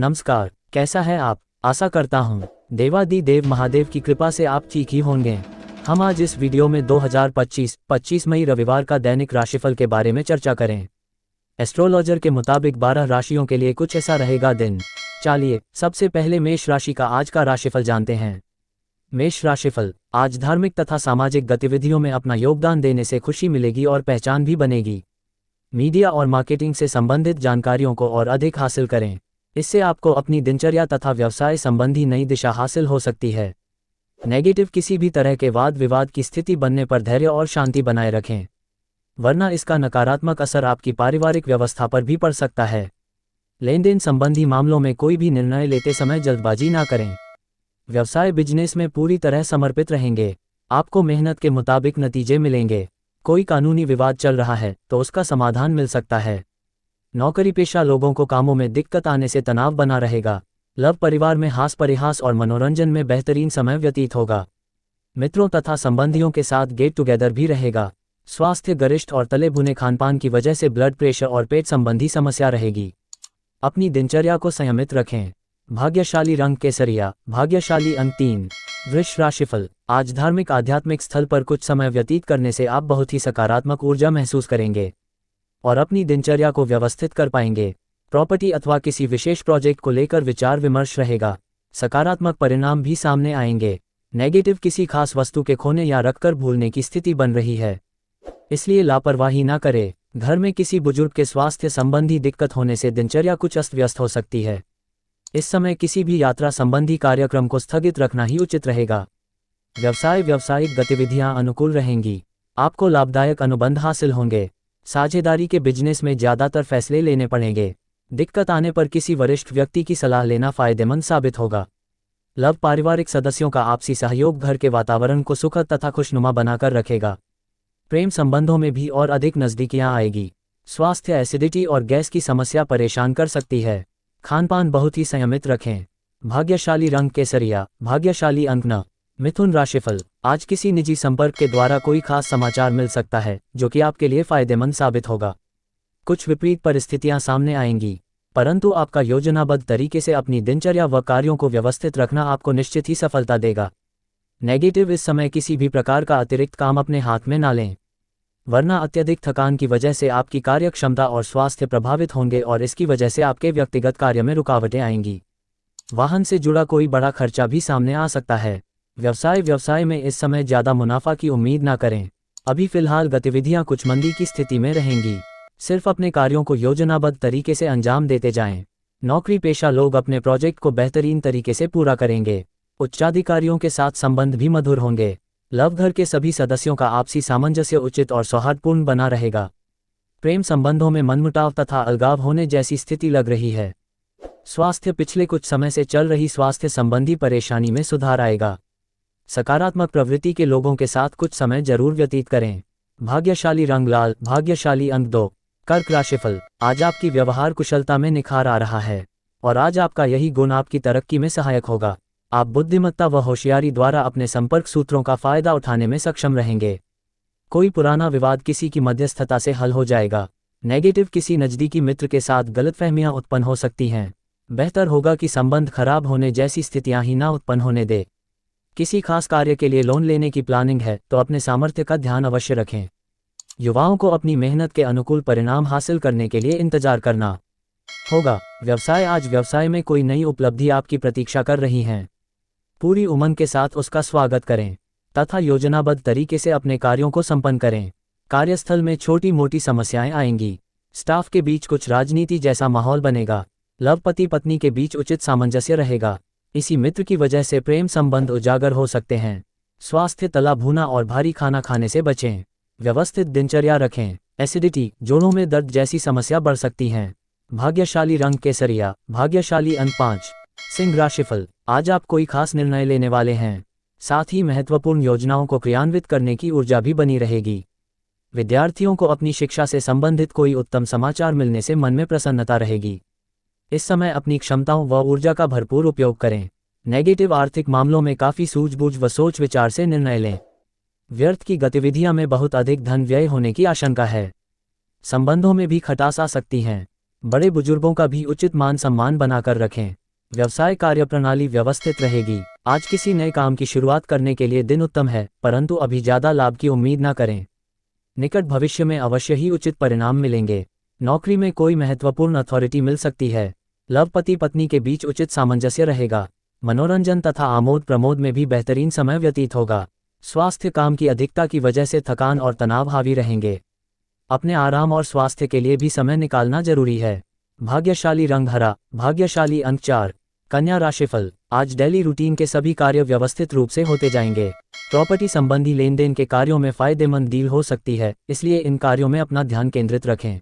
नमस्कार, कैसा है आप? आशा करता हूँ देवादिदेव महादेव की कृपा से आप ठीक ही होंगे। हम आज इस वीडियो में 2025 25 मई रविवार का दैनिक राशिफल के बारे में चर्चा करें। एस्ट्रोलॉजर के मुताबिक 12 राशियों के लिए कुछ ऐसा रहेगा दिन। चलिए सबसे पहले मेष राशि का आज का राशिफल जानते हैं। मेष राशिफल, आज धार्मिक तथा सामाजिक गतिविधियों में अपना योगदान देने से खुशी मिलेगी और पहचान भी बनेगी। मीडिया और मार्केटिंग से संबंधित जानकारियों को और अधिक हासिल करें, इससे आपको अपनी दिनचर्या तथा व्यवसाय संबंधी नई दिशा हासिल हो सकती है। नेगेटिव, किसी भी तरह के वाद विवाद की स्थिति बनने पर धैर्य और शांति बनाए रखें, वरना इसका नकारात्मक असर आपकी पारिवारिक व्यवस्था पर भी पड़ सकता है। लेन देन संबंधी मामलों में कोई भी निर्णय लेते समय जल्दबाजी ना करें। व्यवसाय बिजनेस में पूरी तरह समर्पित रहेंगे, आपको मेहनत के मुताबिक नतीजे मिलेंगे। कोई कानूनी विवाद चल रहा है तो उसका समाधान मिल सकता है। नौकरी पेशा लोगों को कामों में दिक्कत आने से तनाव बना रहेगा। लव परिवार में हास परिहास और मनोरंजन में बेहतरीन समय व्यतीत होगा। मित्रों तथा संबंधियों के साथ गेट टुगेदर भी रहेगा। स्वास्थ्य, गरिष्ठ और तले भुने खानपान की वजह से ब्लड प्रेशर और पेट संबंधी समस्या रहेगी। अपनी दिनचर्या को संयमित रखें। भाग्यशाली रंग केसरिया, भाग्यशाली अंक 3। वृष राशिफल, आज धार्मिक आध्यात्मिक स्थल पर कुछ समय व्यतीत करने से आप बहुत ही सकारात्मक ऊर्जा महसूस करेंगे और अपनी दिनचर्या को व्यवस्थित कर पाएंगे। प्रॉपर्टी अथवा किसी विशेष प्रोजेक्ट को लेकर विचार विमर्श रहेगा। सकारात्मक परिणाम भी सामने आएंगे। नेगेटिव, किसी खास वस्तु के खोने या रखकर भूलने की स्थिति बन रही है, इसलिए लापरवाही ना करें। घर में किसी बुजुर्ग के स्वास्थ्य संबंधी दिक्कत होने से दिनचर्या कुछ अस्त व्यस्त हो सकती है। इस समय किसी भी यात्रा संबंधी कार्यक्रम को स्थगित रखना ही उचित रहेगा। व्यावसायिक गतिविधियां अनुकूल रहेंगी, आपको लाभदायक अनुबंध हासिल होंगे। साझेदारी के बिजनेस में ज्यादातर फैसले लेने पड़ेंगे। दिक्कत आने पर किसी वरिष्ठ व्यक्ति की सलाह लेना फायदेमंद साबित होगा। लव, पारिवारिक सदस्यों का आपसी सहयोग घर के वातावरण को सुखद तथा खुशनुमा बनाकर रखेगा। प्रेम संबंधों में भी और अधिक नजदीकियां आएगी। स्वास्थ्य, एसिडिटी और गैस की समस्या परेशान कर सकती है। खानपान बहुत ही संयमित रखें। भाग्यशाली रंग केसरिया, भाग्यशाली अंक 9। मिथुन राशिफल, आज किसी निजी संपर्क के द्वारा कोई खास समाचार मिल सकता है जो कि आपके लिए फायदेमंद साबित होगा। कुछ विपरीत परिस्थितियां सामने आएंगी, परंतु आपका योजनाबद्ध तरीके से अपनी दिनचर्या व कार्यों को व्यवस्थित रखना आपको निश्चित ही सफलता देगा। नेगेटिव, इस समय किसी भी प्रकार का अतिरिक्त काम अपने हाथ में ना लें, वरना अत्यधिक थकान की वजह से आपकी कार्यक्षमता और स्वास्थ्य प्रभावित होंगे और इसकी वजह से आपके व्यक्तिगत कार्य में रुकावटें आएंगी। वाहन से जुड़ा कोई बड़ा खर्चा भी सामने आ सकता है। व्यवसाय में इस समय ज्यादा मुनाफा की उम्मीद ना करें। अभी फिलहाल गतिविधियां कुछ मंदी की स्थिति में रहेंगी। सिर्फ अपने कार्यों को योजनाबद्ध तरीके से अंजाम देते जाएं। नौकरी पेशा लोग अपने प्रोजेक्ट को बेहतरीन तरीके से पूरा करेंगे। उच्चाधिकारियों के साथ संबंध भी मधुर होंगे। लव, घर के सभी सदस्यों का आपसी सामंजस्य उचित और सौहार्दपूर्ण बना रहेगा। प्रेम संबंधों में मनमुटाव तथा अलगाव होने जैसी स्थिति लग रही है। स्वास्थ्य, पिछले कुछ समय से चल रही स्वास्थ्य संबंधी परेशानी में सुधार आएगा। सकारात्मक प्रवृत्ति के लोगों के साथ कुछ समय जरूर व्यतीत करें। भाग्यशाली रंग लाल, भाग्यशाली अंक 2। कर्क राशिफल, आज आपकी व्यवहार कुशलता में निखार आ रहा है और आज आपका यही गुण आपकी तरक्की में सहायक होगा। आप बुद्धिमत्ता व होशियारी द्वारा अपने संपर्क सूत्रों का फायदा उठाने में सक्षम रहेंगे। कोई पुराना विवाद किसी की मध्यस्थता से हल हो जाएगा। नेगेटिव, किसी नज़दीकी मित्र के साथ गलतफहमियां उत्पन्न हो सकती हैं। बेहतर होगा कि संबंध खराब होने जैसी स्थितियां ही ना उत्पन्न होने दे। किसी खास कार्य के लिए लोन लेने की प्लानिंग है तो अपने सामर्थ्य का ध्यान अवश्य रखें। युवाओं को अपनी मेहनत के अनुकूल परिणाम हासिल करने के लिए इंतजार करना होगा। व्यवसाय, आज व्यवसाय में कोई नई उपलब्धि आपकी प्रतीक्षा कर रही हैं। पूरी उमंग के साथ उसका स्वागत करें तथा योजनाबद्ध तरीके से अपने कार्यों को संपन्न करें। कार्यस्थल में छोटी मोटी समस्याएं आएंगी। स्टाफ के बीच कुछ राजनीति जैसा माहौल बनेगा। लव, पति पत्नी के बीच उचित सामंजस्य रहेगा। इसी मित्र की वजह से प्रेम संबंध उजागर हो सकते हैं। स्वास्थ्य, तला भुना और भारी खाना खाने से बचें। व्यवस्थित दिनचर्या रखें। एसिडिटी, जोड़ों में दर्द जैसी समस्या बढ़ सकती हैं। भाग्यशाली रंग केसरिया, भाग्यशाली अंक 5। सिंह राशिफल, आज आप कोई खास निर्णय लेने वाले हैं, साथ ही महत्वपूर्ण योजनाओं को क्रियान्वित करने की ऊर्जा भी बनी रहेगी। विद्यार्थियों को अपनी शिक्षा से संबंधित कोई उत्तम समाचार मिलने से मन में प्रसन्नता रहेगी। इस समय अपनी क्षमताओं व ऊर्जा का भरपूर उपयोग करें। नेगेटिव, आर्थिक मामलों में काफ़ी सूझबूझ व सोच विचार से निर्णय लें। व्यर्थ की गतिविधियां में बहुत अधिक धन व्यय होने की आशंका है। संबंधों में भी खटास आ सकती हैं। बड़े बुजुर्गों का भी उचित मान सम्मान बनाकर रखें। व्यवसाय कार्यप्रणाली व्यवस्थित रहेगी। आज किसी नए काम की शुरुआत करने के लिए दिन उत्तम है, परंतु अभी ज़्यादा लाभ की उम्मीद न करें। निकट भविष्य में अवश्य ही उचित परिणाम मिलेंगे। नौकरी में कोई महत्वपूर्ण अथॉरिटी मिल सकती है। लव पति पत्नी के बीच उचित सामंजस्य रहेगा। मनोरंजन तथा आमोद प्रमोद में भी बेहतरीन समय व्यतीत होगा। स्वास्थ्य काम की अधिकता की वजह से थकान और तनाव हावी रहेंगे। अपने आराम और स्वास्थ्य के लिए भी समय निकालना जरूरी है। भाग्यशाली रंग हरा, भाग्यशाली अंक 4। कन्या राशिफल। आज डेली रूटीन के सभी कार्य व्यवस्थित रूप से होते जाएंगे। प्रॉपर्टी संबंधी लेन देन के कार्यों में फायदेमंद डील हो सकती है, इसलिए इन कार्यों में अपना ध्यान केंद्रित रखें।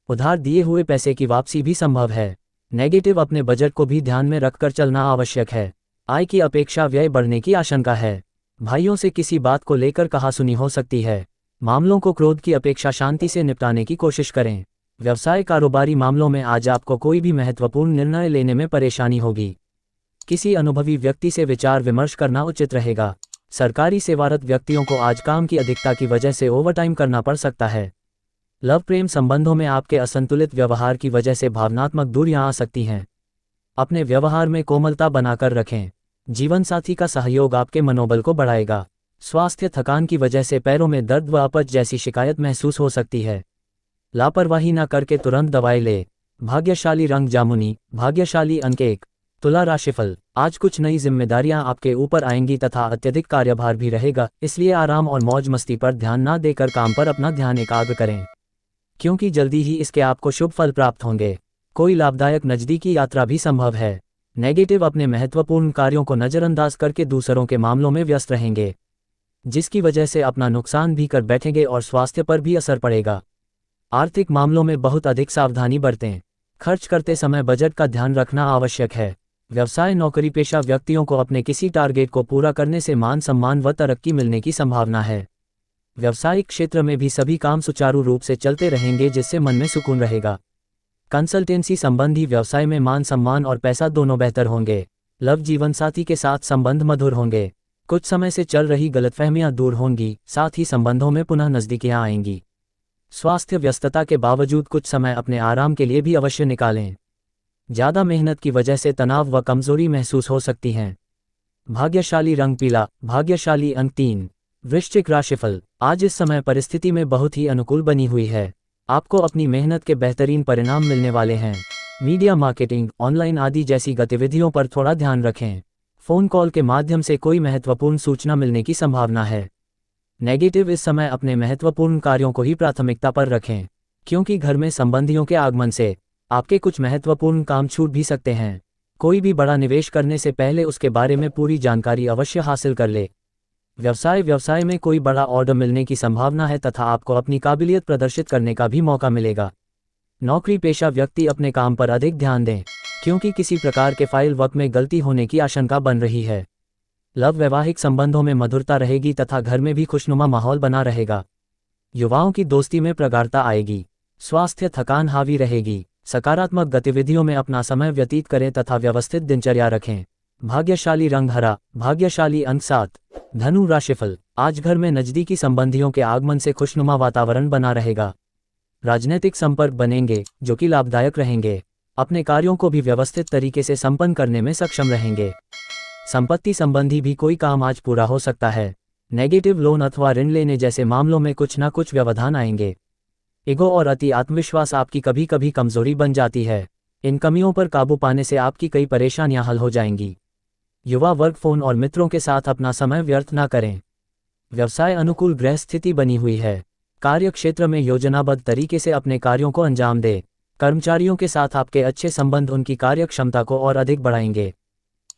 उधार दिए हुए पैसे की वापसी भी संभव है। नेगेटिव, अपने बजट को भी ध्यान में रखकर चलना आवश्यक है। आय की अपेक्षा व्यय बढ़ने की आशंका है। भाइयों से किसी बात को लेकर कहासुनी हो सकती है। मामलों को क्रोध की अपेक्षा शांति से निपटाने की कोशिश करें। व्यवसाय कारोबारी मामलों में आज आपको कोई भी महत्वपूर्ण निर्णय लेने में परेशानी होगी। किसी अनुभवी व्यक्ति से विचार विमर्श करना उचित रहेगा। सरकारी सेवारत व्यक्तियों को आज काम की अधिकता की वजह से ओवरटाइम करना पड़ सकता है। लव प्रेम संबंधों में आपके असंतुलित व्यवहार की वजह से भावनात्मक दूरियां आ सकती हैं। अपने व्यवहार में कोमलता बनाकर रखें। जीवन साथी का सहयोग आपके मनोबल को बढ़ाएगा। स्वास्थ्य, थकान की वजह से पैरों में दर्द व अपच जैसी शिकायत महसूस हो सकती है। लापरवाही न करके तुरंत दवाई ले। भाग्यशाली रंग जामुनी, भाग्यशाली अंक 1। तुला राशिफल। आज कुछ नई जिम्मेदारियां आपके ऊपर आएंगी तथा अत्यधिक कार्यभार भी रहेगा, इसलिए आराम और मौज मस्ती पर ध्यान न देकर काम पर अपना ध्यान एकाग्र करें, क्योंकि जल्दी ही इसके आपको शुभ फल प्राप्त होंगे। कोई लाभदायक नजदीकी यात्रा भी संभव है। नेगेटिव, अपने महत्वपूर्ण कार्यों को नजरअंदाज करके दूसरों के मामलों में व्यस्त रहेंगे, जिसकी वजह से अपना नुकसान भी कर बैठेंगे और स्वास्थ्य पर भी असर पड़ेगा। आर्थिक मामलों में बहुत अधिक सावधानी बरतें। खर्च करते समय बजट का ध्यान रखना आवश्यक है। व्यवसाय नौकरी पेशा व्यक्तियों को अपने किसी टारगेट को पूरा करने से मान सम्मान व तरक्की मिलने की संभावना है। व्यावसायिक क्षेत्र में भी सभी काम सुचारू रूप से चलते रहेंगे, जिससे मन में सुकून रहेगा। कंसल्टेंसी संबंधी व्यवसाय में मान सम्मान और पैसा दोनों बेहतर होंगे। लव जीवन साथी के साथ संबंध मधुर होंगे। कुछ समय से चल रही गलतफहमियां दूर होंगी, साथ ही संबंधों में पुनः नजदीकियां आएंगी। स्वास्थ्य व्यस्तता के बावजूद कुछ समय अपने आराम के लिए भी अवश्य निकालें। ज़्यादा मेहनत की वजह से तनाव व कमजोरी महसूस हो सकती हैं। भाग्यशाली रंग पीला, भाग्यशाली अंक 3। वृश्चिक राशिफल। आज इस समय परिस्थिति में बहुत ही अनुकूल बनी हुई है। आपको अपनी मेहनत के बेहतरीन परिणाम मिलने वाले हैं। मीडिया, मार्केटिंग, ऑनलाइन आदि जैसी गतिविधियों पर थोड़ा ध्यान रखें। फ़ोन कॉल के माध्यम से कोई महत्वपूर्ण सूचना मिलने की संभावना है। नेगेटिव, इस समय अपने महत्वपूर्ण कार्यों को ही प्राथमिकता पर रखें, क्योंकि घर में संबंधियों के आगमन से आपके कुछ महत्वपूर्ण काम छूट भी सकते हैं। कोई भी बड़ा निवेश करने से पहले उसके बारे में पूरी जानकारी अवश्य हासिल कर ले। व्यवसाय में कोई बड़ा ऑर्डर मिलने की संभावना है तथा आपको अपनी काबिलियत प्रदर्शित करने का भी मौका मिलेगा। नौकरी पेशा व्यक्ति अपने काम पर अधिक ध्यान दें, क्योंकि किसी प्रकार के फाइल वर्क में गलती होने की आशंका बन रही है। लव, वैवाहिक संबंधों में मधुरता रहेगी तथा घर में भी खुशनुमा माहौल बना रहेगा। युवाओं की दोस्ती में प्रगाढ़ता आएगी। स्वास्थ्य, थकान हावी रहेगी। सकारात्मक गतिविधियों में अपना समय व्यतीत करें तथा व्यवस्थित दिनचर्या रखें। भाग्यशाली रंग हरा, भाग्यशाली अंक 7। धनु राशिफल। आज घर में नजदीकी संबंधियों के आगमन से खुशनुमा वातावरण बना रहेगा। राजनीतिक संपर्क बनेंगे, जो कि लाभदायक रहेंगे। अपने कार्यों को भी व्यवस्थित तरीके से संपन्न करने में सक्षम रहेंगे। संपत्ति संबंधी भी कोई काम आज पूरा हो सकता है। नेगेटिव, लोन अथवा ऋण लेने जैसे मामलों में कुछ न कुछ व्यवधान आएंगे। ईगो और अति आत्मविश्वास आपकी कभी कभी कमजोरी बन जाती है। इन कमियों पर काबू पाने से आपकी कई परेशानियां हल हो जाएंगी। युवा वर्ग, फोन और मित्रों के साथ अपना समय व्यर्थ न करें। व्यवसाय अनुकूल ग्रह स्थिति बनी हुई है। कार्य क्षेत्र में योजनाबद्ध तरीके से अपने कार्यों को अंजाम दे। कर्मचारियों के साथ आपके अच्छे संबंध उनकी कार्य क्षमता को और अधिक बढ़ाएंगे।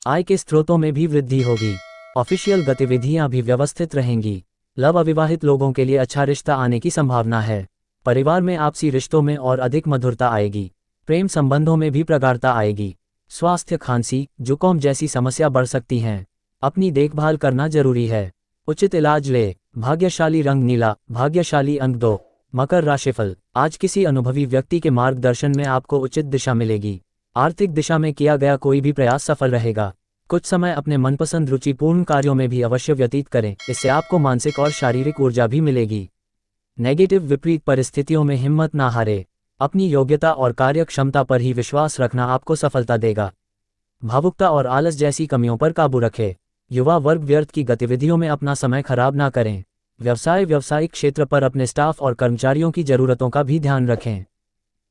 आय के स्रोतों में भी वृद्धि होगी। ऑफिशियल गतिविधियां भी व्यवस्थित रहेंगी। लव, अविवाहित लोगों के लिए अच्छा रिश्ता आने की संभावना है। परिवार में आपसी रिश्तों में और अधिक मधुरता आएगी। प्रेम संबंधों में भी प्रगाढ़ता आएगी। स्वास्थ्य, खांसी, जुकाम जैसी समस्या बढ़ सकती हैं। अपनी देखभाल करना जरूरी है। उचित इलाज ले। भाग्यशाली रंग नीला, भाग्यशाली अंक 2। मकर राशिफल। आज किसी अनुभवी व्यक्ति के मार्गदर्शन में आपको उचित दिशा मिलेगी। आर्थिक दिशा में किया गया कोई भी प्रयास सफल रहेगा। कुछ समय अपने मनपसंद रुचिपूर्ण कार्यों में भी अवश्य व्यतीत करें, इससे आपको मानसिक और शारीरिक ऊर्जा भी मिलेगी। नेगेटिव, विपरीत परिस्थितियों में हिम्मत ना हारे। अपनी योग्यता और कार्य क्षमता पर ही विश्वास रखना आपको सफलता देगा। भावुकता और आलस जैसी कमियों पर काबू रखें। युवा वर्ग व्यर्थ की गतिविधियों में अपना समय खराब ना करें। व्यावसायिक क्षेत्र पर अपने स्टाफ और कर्मचारियों की जरूरतों का भी ध्यान रखें,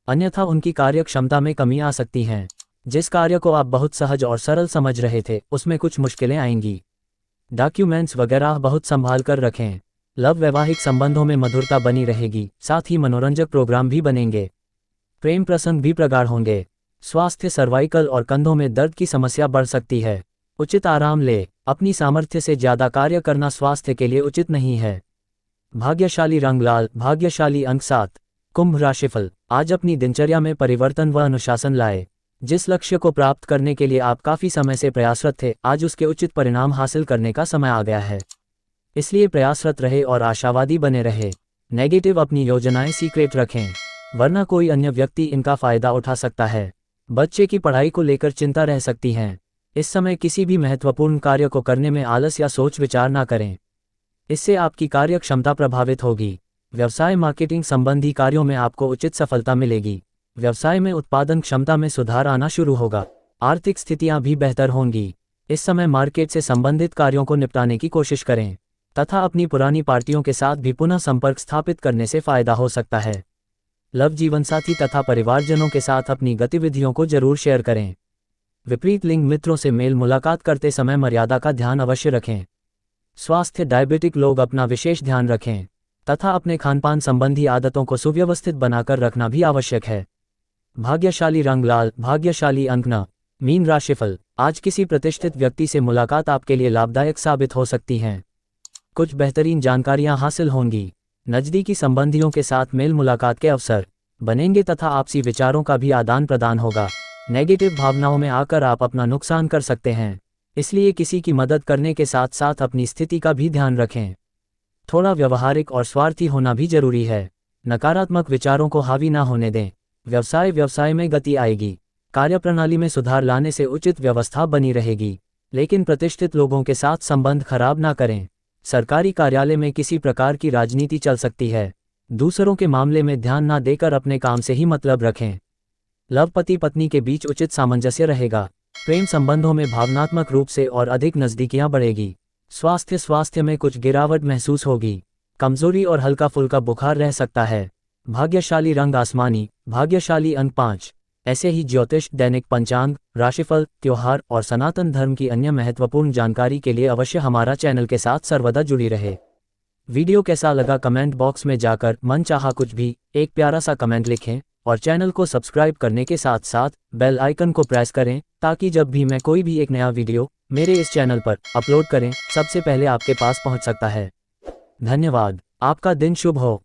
अन्यथा उनकी कार्य क्षमता में कमी आ सकती है। जिस कार्य को आप बहुत सहज और सरल समझ रहे थे उसमें कुछ मुश्किलें आएंगी। डॉक्यूमेंट्स वगैरह बहुत संभाल कर रखें। लव वैवाहिक संबंधों में मधुरता बनी रहेगी, साथ ही मनोरंजक प्रोग्राम भी बनेंगे। प्रेम प्रसंग भी प्रगाढ़ होंगे। स्वास्थ्य सर्वाइकल और कंधों में दर्द की समस्या बढ़ सकती है। उचित आराम ले। अपनी सामर्थ्य से ज़्यादा कार्य करना स्वास्थ्य के लिए उचित नहीं है। भाग्यशाली रंग लाल, भाग्यशाली अंक 7। कुंभ राशिफल। आज अपनी दिनचर्या में परिवर्तन व अनुशासन लाए। जिस लक्ष्य को प्राप्त करने के लिए आप काफ़ी समय से प्रयासरत थे, आज उसके उचित परिणाम हासिल करने का समय आ गया है। इसलिए प्रयासरत रहे और आशावादी बने रहे। नेगेटिव अपनी योजनाएं सीक्रेट रखें, वरना कोई अन्य व्यक्ति इनका फ़ायदा उठा सकता है। बच्चे की पढ़ाई को लेकर चिंता रह सकती है। इस समय किसी भी महत्वपूर्ण कार्य को करने में आलस या सोच विचार ना करें, इससे आपकी कार्य क्षमता प्रभावित होगी। व्यवसाय मार्केटिंग संबंधी कार्यों में आपको उचित सफलता मिलेगी। व्यवसाय में उत्पादन क्षमता में सुधार आना शुरू होगा। आर्थिक स्थितियां भी बेहतर होंगी। इस समय मार्केट से संबंधित कार्यों को निपटाने की कोशिश करें तथा अपनी पुरानी पार्टियों के साथ भी पुनः संपर्क स्थापित करने से फायदा हो सकता है। लव जीवनसाथी तथा परिवारजनों के साथ अपनी गतिविधियों को जरूर शेयर करें। विपरीत लिंग मित्रों से मेल मुलाकात करते समय मर्यादा का ध्यान अवश्य रखें। स्वास्थ्य डायबिटिक लोग अपना विशेष ध्यान रखें तथा अपने खानपान संबंधी आदतों को सुव्यवस्थित बनाकर रखना भी आवश्यक है। भाग्यशाली रंग लाल, भाग्यशाली अंक 9। मीन राशिफल। आज किसी प्रतिष्ठित व्यक्ति से मुलाकात आपके लिए लाभदायक साबित हो सकती है। कुछ बेहतरीन जानकारियां हासिल होंगी। नज़दीकी संबंधियों के साथ मेल मुलाकात के अवसर बनेंगे तथा आपसी विचारों का भी आदान प्रदान होगा। नेगेटिव भावनाओं में आकर आप अपना नुकसान कर सकते हैं, इसलिए किसी की मदद करने के साथ साथ अपनी स्थिति का भी ध्यान रखें। थोड़ा व्यवहारिक और स्वार्थी होना भी जरूरी है। नकारात्मक विचारों को हावी ना होने दें। व्यवसाय में गति आएगी। कार्यप्रणाली में सुधार लाने से उचित व्यवस्था बनी रहेगी, लेकिन प्रतिष्ठित लोगों के साथ संबंध खराब ना करें। सरकारी कार्यालय में किसी प्रकार की राजनीति चल सकती है। दूसरों के मामले में ध्यान ना देकर अपने काम से ही मतलब रखें। लव पति पत्नी के बीच उचित सामंजस्य रहेगा। प्रेम संबंधों में भावनात्मक रूप से और अधिक नज़दीकियां बढ़ेगी। स्वास्थ्य में कुछ गिरावट महसूस होगी। कमजोरी और हल्का फुल्का बुखार रह सकता है। भाग्यशाली रंग आसमानी, भाग्यशाली अंक 5। ऐसे ही ज्योतिष, दैनिक पंचांग, राशिफल, त्योहार और सनातन धर्म की अन्य महत्वपूर्ण जानकारी के लिए अवश्य हमारा चैनल के साथ सर्वदा जुड़ी रहे। वीडियो कैसा लगा कमेंट बॉक्स में जाकर मन चाहा कुछ भी एक प्यारा सा कमेंट लिखें और चैनल को सब्सक्राइब करने के साथ साथ बेल आइकन को प्रेस करें, ताकि जब भी मैं कोई भी एक नया वीडियो मेरे इस चैनल पर अपलोड करें सबसे पहले आपके पास पहुंच सकता है। धन्यवाद। आपका दिन शुभ हो।